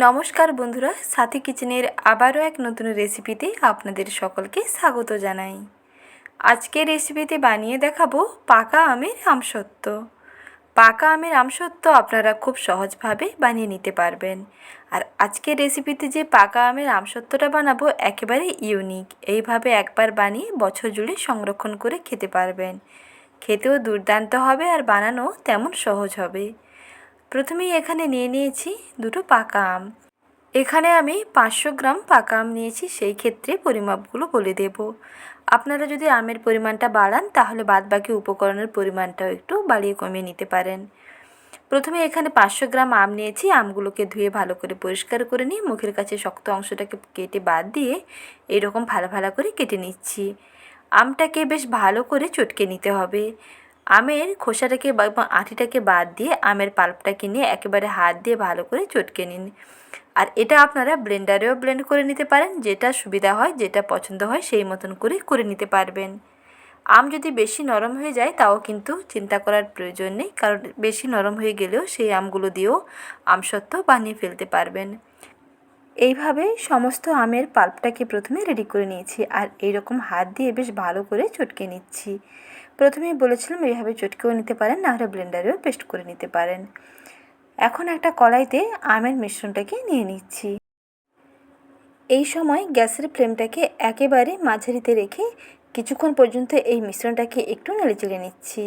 নমস্কার বন্ধুরা, সাথী কিচেনের আবারও এক নতুন রেসিপিতে আপনাদের সকলকে স্বাগত জানাই। আজকের রেসিপিতে বানিয়ে দেখাবো পাকা আমের আমসত্ত্ব। পাকা আমের আমসত্ত্ব আপনারা খুব সহজভাবে বানিয়ে নিতে পারবেন। আর আজকের রেসিপিতে যে পাকা আমের আমসত্ত্বটা বানাবো একেবারে ইউনিক। এইভাবে একবার বানিয়ে বছর জুড়ে সংরক্ষণ করে খেতে পারবেন। খেতেও দুর্দান্ত হবে আর বানানো তেমন সহজ হবে। প্রথমেই এখানে নিয়ে নিয়েছি দুটো পাকা আম। এখানে আমি 500 গ্রাম পাকা আম নিয়েছি, সেই ক্ষেত্রে পরিমাপগুলো বলে দেব। আপনারা যদি আমের পরিমাণটা বাড়ান তাহলে বাদবাকি উপকরণের পরিমাণটাও একটু বাড়িয়ে কমিয়ে নিতে পারেন। প্রথমে এখানে 500 গ্রাম আম নিয়েছি। আমগুলোকে ধুয়ে ভালো করে পরিষ্কার করে নিয়ে মুখের কাছে শক্ত অংশটাকে কেটে বাদ দিয়ে এইরকম ভালো ভালো করে কেটে নিচ্ছি। আমটাকে বেশ ভালো করে চটকে নিতে হবে। আমের খোসাটাকে বা আঁটিটাকে বাদ দিয়ে আমের পাল্পটাকে নিয়ে একেবারে হাত দিয়ে ভালো করে চটকে নিন। আর এটা আপনারা ব্লেন্ডারেও ব্লেন্ড করে নিতে পারেন, যেটা সুবিধা হয়, যেটা পছন্দ হয় সেই মতন করে নিতে পারবেন। আম যদি বেশি নরম হয়ে যায় তাও কিন্তু চিন্তা করার প্রয়োজন নেই, কারণ বেশি নরম হয়ে গেলেও সেই আমগুলো দিয়েও আমসত্ত্ব বানিয়ে ফেলতে পারবেন। এইভাবে সমস্ত আমের পাল্পটাকে প্রথমে রেডি করে নিয়েছি আর এইরকম হাত দিয়ে বেশ ভালো করে চটকে নিচ্ছি। প্রথমেই বলেছিলাম এইভাবে চটকেও নিতে পারেন, নাহলে ব্লেন্ডারেও পেস্ট করে নিতে পারেন। এখন একটা কড়াইতে আমের মিশ্রণটাকে নিয়ে নিচ্ছি। এই সময় গ্যাসের ফ্লেমটাকে একেবারে মাঝারিতে রেখে কিছুক্ষণ পর্যন্ত এই মিশ্রণটাকে একটু নেড়েচেড়ে নিচ্ছি।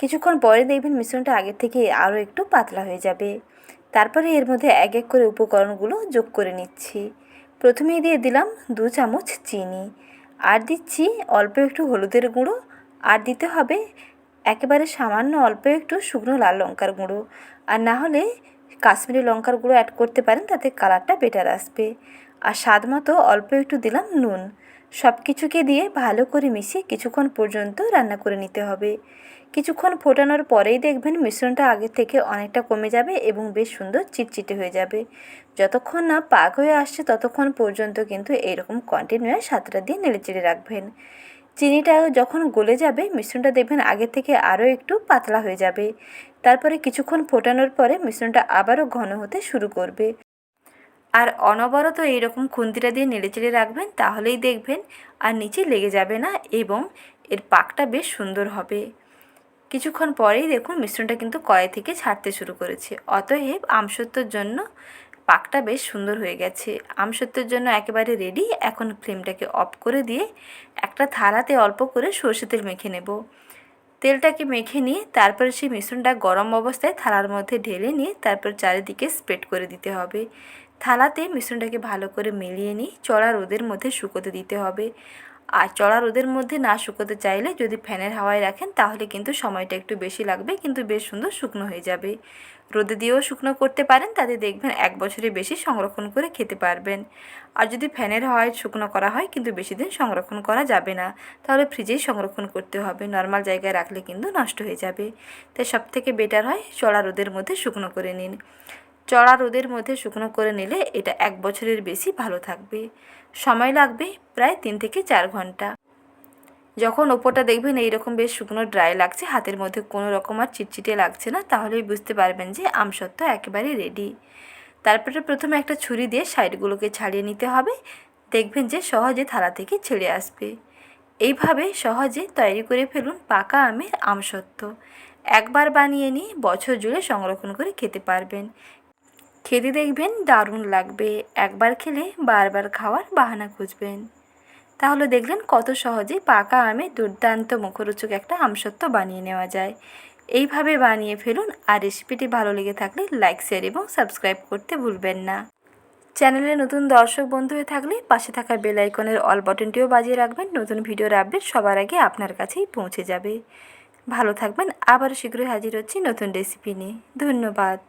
কিছুক্ষণ পরে দেখবেন মিশ্রণটা আগের থেকে আরও একটু পাতলা হয়ে যাবে। তারপরে এর মধ্যে এক এক করে উপকরণগুলো যোগ করে নিচ্ছি। প্রথমেই দিয়ে দিলাম 2 চামচ চিনি, আর দিচ্ছি অল্প একটু হলুদের গুঁড়ো, আর দিতে হবে একেবারে সামান্য অল্প একটু শুকনো লাল লঙ্কার গুঁড়ো, আর না হলে কাশ্মীরি লঙ্কার গুঁড়ো অ্যাড করতে পারেন, তাতে কালারটা বেটার আসবে। আর স্বাদ মতো অল্প একটু দিলাম নুন। সব কিছুকে দিয়ে ভালো করে মিশিয়ে কিছুক্ষণ পর্যন্ত রান্না করে নিতে হবে। কিছুক্ষণ ফোটানোর পরেই দেখবেন মিশ্রণটা আগের থেকে অনেকটা কমে যাবে এবং বেশ সুন্দর চিটচিটে হয়ে যাবে। যতক্ষণ না পাক হয়ে আসছে ততক্ষণ পর্যন্ত কিন্তু এইরকম কন্টিনিউয়াস হাতটা দিয়ে নেড়েচেড়ে রাখবেন। চিনিটা যখন গলে যাবে মিশ্রণটা দেখবেন আগের থেকে আরও একটু পাতলা হয়ে যাবে। তারপরে কিছুক্ষণ ফোটানোর পরে মিশ্রণটা আবারও ঘন হতে শুরু করবে। আর অনবরত এইরকম খুন্তিটা দিয়ে নেড়েচেড়ে রাখবেন, তাহলেই দেখবেন আর নিচে লেগে যাবে না এবং এর পাকটা বেশ সুন্দর হবে। কিছুক্ষণ পরেই দেখুন মিশ্রণটা কিন্তু কড়াই থেকে ছাড়তে শুরু করেছে। অতএব আমসত্ত্বর জন্য পাকটা বেশ সুন্দর হয়ে গেছে। আমসত্ত্বের জন্য একেবারে রেডি। এখন ফ্লেমটাকে অফ করে দিয়ে একটা থালাতে অল্প করে সরষে তেল মেখে নেব। তেলটাকে মেখে নিয়ে তারপরে সেই মিশ্রণটা গরম অবস্থায় থালার মধ্যে ঢেলে নিয়ে তারপর চারিদিকে স্প্রেড করে দিতে হবে। থালাতে মিশ্রণটাকে ভালো করে মিলিয়ে নিয়ে চড়া রোদের মধ্যে শুকোতে দিতে হবে। আর চড়া রোদের মধ্যে না শুকোতে চাইলে যদি ফ্যানের হাওয়ায় রাখেন তাহলে কিন্তু সময়টা একটু বেশি লাগবে, কিন্তু বেশ সুন্দর শুকনো হয়ে যাবে। রোদে দিয়েও শুকনো করতে পারেন, তাতে দেখবেন 1 বছরের বেশি সংরক্ষণ করে খেতে পারবেন। আর যদি ফ্যানের হাওয়ায় শুকনো করা হয় কিন্তু বেশি দিন সংরক্ষণ করা যাবে না, তাহলে ফ্রিজেই সংরক্ষণ করতে হবে। নর্মাল জায়গায় রাখলে কিন্তু নষ্ট হয়ে যাবে। তাই সবথেকে বেটার হয় চড়া রোদের মধ্যে শুকনো করে নিন। চড়া রোদের মধ্যে শুকনো করে নিলে এটা 1 বছরের বেশি ভালো থাকবে। সময় লাগবে প্রায় 3 থেকে 4 ঘন্টা। যখন ওপরটা দেখবেন এইরকম বেশ শুকনো ড্রাই লাগছে, হাতের মধ্যে কোনো রকম আর চিটচিটে লাগছে না, তাহলেই বুঝতে পারবেন যে আমসত্ত্ব একেবারে রেডি। তারপরে প্রথমে একটা ছুরি দিয়ে সাইডগুলোকে ছাড়িয়ে নিতে হবে। দেখবেন যে সহজে থালা থেকে ছেড়ে আসবে। এইভাবে সহজে তৈরি করে ফেলুন পাকা আমের আমসত্ত্ব। একবার বানিয়ে নিয়ে বছর জুড়ে সংরক্ষণ করে খেতে পারবেন। খেতে দেখবেন দারুণ লাগবে। একবার খেলে বারবার খাওয়ার বাহানা খুঁজবেন। তাহলে দেখলেন কত সহজেই পাকা আমে দুর্দান্ত মুখরোচক একটা আমসত্ত্ব বানিয়ে নেওয়া যায়। এইভাবে বানিয়ে ফেলুন। আর রেসিপিটি ভালো লেগে থাকলে লাইক, শেয়ার এবং সাবস্ক্রাইব করতে ভুলবেন না। চ্যানেলে নতুন দর্শক বন্ধু হয়ে থাকলে পাশে থাকা বেল আইকনের অল বাটনটিও বাজিয়ে রাখবেন। নতুন ভিডিওর আপডেট সবার আগে আপনার কাছেই পৌঁছে যাবে। ভালো থাকবেন। আবার শীঘ্রই হাজির হচ্ছি নতুন রেসিপি নিয়ে। ধন্যবাদ।